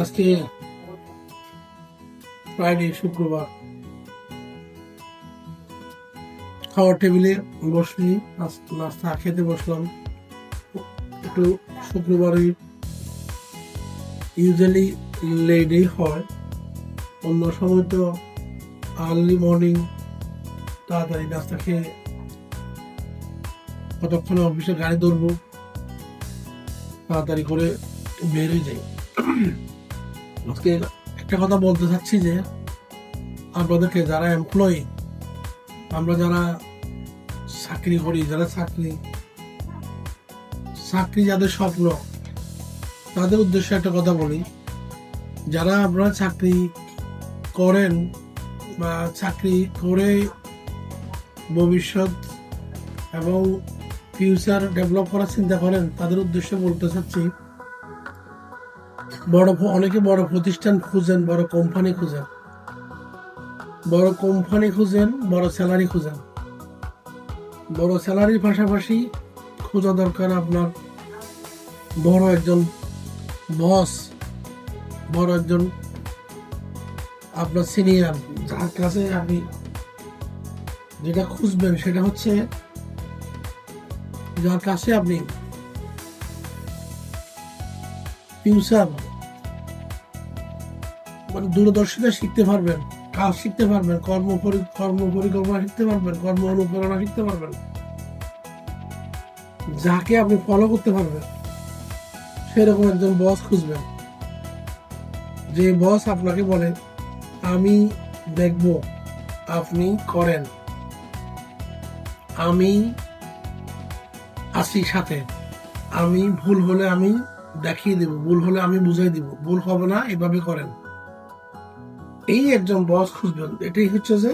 আজকে ফ্রাইডে, শুক্রবার, খাওয়ার টেবিলে বসলি, নাস্তা খেতে বসলাম। একটু শুক্রবারে ইউজুয়ালি লেটই হয়, অন্য সময় তো আর্লি মর্নিং তাড়াতাড়ি নাস্তা খেয়ে কতক্ষণে অফিসে গাড়ি ধরবো, তাড়াতাড়ি করে বের হয়ে যাই। আজকে একটা কথা বলতে চাচ্ছি যে আপনাদেরকে, যারা এমপ্লয়ি, আমরা যারা চাকরি করি, যারা চাকরি যাদের স্বপ্ন, তাদের উদ্দেশ্যে একটা কথা বলি। যারা আপনারা চাকরি করেন বা চাকরি করে ভবিষ্যৎ এবং ফিউচার ডেভেলপ করার চিন্তা করেন, তাদের উদ্দেশ্যে বলতে চাচ্ছি, অনেকে বড় প্রতিষ্ঠান খুঁজেন, বড় কোম্পানি খুঁজেন, বড় স্যালারি খুঁজেন। বড় স্যালারির পাশাপাশি খোঁজা দরকার আপনার বড় একজন বস, বড় একজন আপনার সিনিয়র, যার কাছে আপনি যেটা খুঁজবেন সেটা হচ্ছে যার কাছে আপনি ফিউচার মানে দূরদর্শিতা শিখতে পারবেন, কাজ শিখতে পারবেন, কর্ম পরিকল্পনা শিখতে পারবেন, কর্ম অনুপ্রেরণা শিখতে পারবেন, যাকে আপনি ফলো করতে পারবেন, সেরকম একজন বস খুঁজবেন। যে বস আপনাকে বলে, আমি দেখব আপনি করেন, আমি আছি সাথে, আমি ভুল হলে আমি দেখিয়ে দেব, ভুল হলে আমি বুঝাই দিব, ভুল হবে না, এভাবে করেন। এই একজন বস খুঁজবেন। এটাই হচ্ছে যে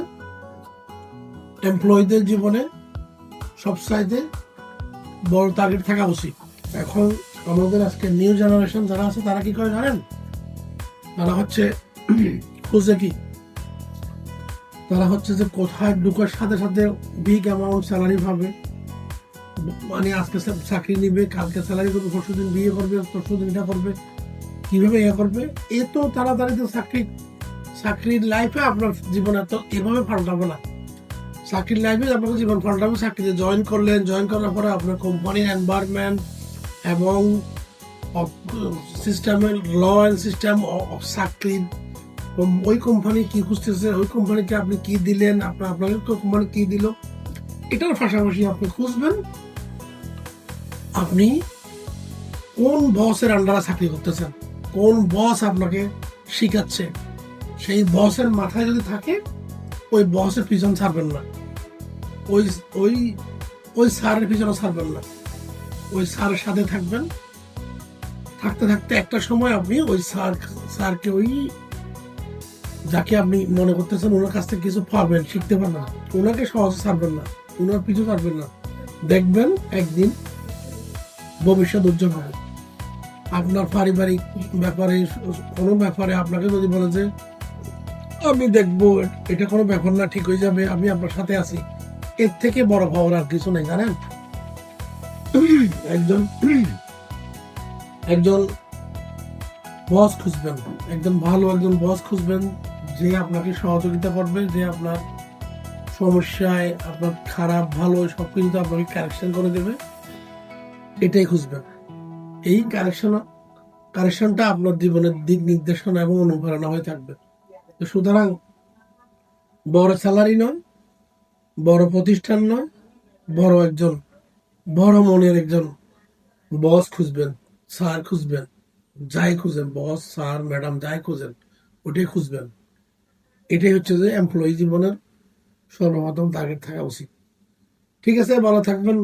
এমপ্লয়ীদের জীবনে সবচাইতে বড় টার্গেট থাকা উচিত। এখন আমাদের আজকে নিউ জেনারেশন যারা আছে, তারা কি করে জানেন? তারা হচ্ছে খুঁজে কি, তারা হচ্ছে যে কোথায় ঢুকার সাথে সাথে বিগ অ্যামাউন্ট স্যালারি পাবে, মানে আজকে চাকরি নিবে, কালকে স্যালারি করবে, পরশুদিন বিয়ে করবে, পরশুদিন এটা করবে, কিভাবে ইয়ে করবে। এত তাড়াতাড়ি তো চাকরির লাইফে আপনার জীবন এত এভাবে পাল্টাবো না। চাকরির লাইফে আপনাকে জীবন পাল্টাবো। চাকরিতে জয়েন করার পরে আপনার কোম্পানির এনভায়রনমেন্ট এবং সিস্টেমের ল অ্যান্ড সিস্টেম অফ চাকরি, ওই কোম্পানি কি খুঁজতেছে, ওই কোম্পানিকে আপনি কি দিলেন, আপনাকে কোম্পানি কি দিল, এটার পাশাপাশি আপনি খুঁজবেন আপনি কোন বসের আন্ডারে চাকরি করতেছেন, কোন বস আপনাকে শিখাচ্ছে। সেই বসের মাথায় যদি থাকে, ওই বসের পিছন ছাড়বেন না, ওই ওই ওই স্যারের পিছনে ছাড়বেন না, ওই স্যারের সাথে থাকবেন। থাকতে থাকতে একটা সময় আপনি ওই স্যারকে, ওই যাকে আপনি মনে করতেছেন ওনার কাছ থেকে কিছু পাবেন, শিখতে পারবেন, ওনাকে সহজে ছাড়বেন না, ওনার পিছু ছাড়বেন না। দেখবেন একদিন ভবিষ্যৎ উজ্জ্বল হবে। আপনার পারিবারিক ব্যাপারে, কোনো ব্যাপারে আপনাকে যদি বলে যে আমি দেখবো, এটা কোনো ব্যাপার না, ঠিক হয়ে যাবে, আমি আপনার সাথে আছি, এর থেকে বড় পাওয়ার আর কিছু নেই, জানেন? একজন একজন বস খুঁজবেন, একজন ভালো একজন বস খুঁজবেন, যে আপনাকে সহযোগিতা করবে, যে আপনার সমস্যায়, আপনার খারাপ ভালো সবকিছু আপনাকে কারেকশন করে দেবে, এটাই খুঁজবেন। এই কারেকশনটা আপনার জীবনের দিক নির্দেশনা এবং অনুপ্রেরণা হয়ে থাকবে। তো সুতরাং বড় স্যালারি নয়, বড় প্রতিষ্ঠান নয়, বড় মনের একজন বস খুঁজবেন, স্যার খুঁজবেন, যাই খুঁজেন, বস, স্যার, ম্যাডাম, যাই খুঁজেন, ওটাই খুঁজবেন। এটাই হচ্ছে যে এমপ্লয়ি জীবনের সর্বপ্রথম টার্গেট থাকা উচিত। ঠিক আছে, ভালো থাকবেন।